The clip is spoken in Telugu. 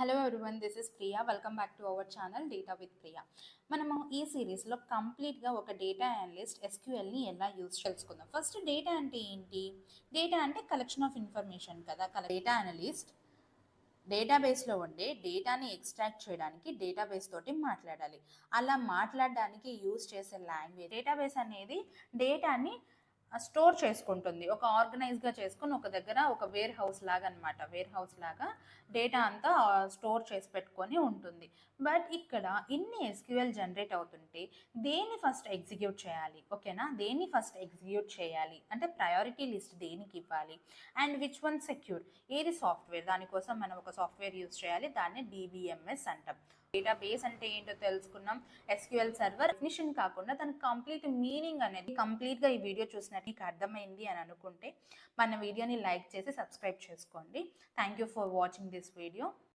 Hello everyone, this is Priya. Welcome back to our channel data with Priya. మనము ఈ సిరీస్లో కంప్లీట్గా ఒక డేటా అనలిస్ట్ ఎస్క్యూఎల్ని ఎలా యూజ్ తెలుసుకుందాం. ఫస్ట్ డేటా అంటే ఏంటి? డేటా అంటే కలెక్షన్ ఆఫ్ ఇన్ఫర్మేషన్ కదా. డేటా అనలిస్ట్ డేటాబేస్లో ఉండే డేటాని ఎక్స్ట్రాక్ట్ చేయడానికి డేటాబేస్ తోటి మాట్లాడాలి. అలా మాట్లాడడానికి యూజ్ చేసే లాంగ్వేజ్. డేటాబేస్ అనేది డేటాని స్టోర్ చేసుకుంటుంది, ఒక ఆర్గనైజ్గా చేసుకుని ఒక దగ్గర ఒక వేర్ హౌస్ లాగా అనమాట. వేర్ హౌస్ లాగా డేటా అంతా స్టోర్ చేసి పెట్టుకొని ఉంటుంది. బట్ ఇక్కడ ఇన్ని ఎస్క్యూఎల్ జనరేట్ అవుతుంటే దేన్ని ఫస్ట్ ఎగ్జిక్యూట్ చేయాలి? ఓకేనా, దేన్ని ఫస్ట్ ఎగ్జిక్యూట్ చేయాలి అంటే ప్రయారిటీ లిస్ట్ దేనికి ఇవ్వాలి, అండ్ విచ్ వన్ సెక్యూర్, ఏది సాఫ్ట్వేర్, దానికోసం మనం ఒక సాఫ్ట్వేర్ యూజ్ చేయాలి, దాన్ని DBMS అంటాం. డేటాబేస్ అంటే ఏంటో తెలుసుకున్నాం. ఎస్క్యూఎల్ సర్వర్ డెఫినిషన్ కాకుండా దాని కంప్లీట్ మీనింగ్ అనేది కంప్లీట్గా ఈ వీడియో చూసినట్టు మీకు అర్థమైంది అని అనుకుంటే మన వీడియోని లైక్ చేసి సబ్స్క్రైబ్ చేసుకోండి. Thank you for watching this video.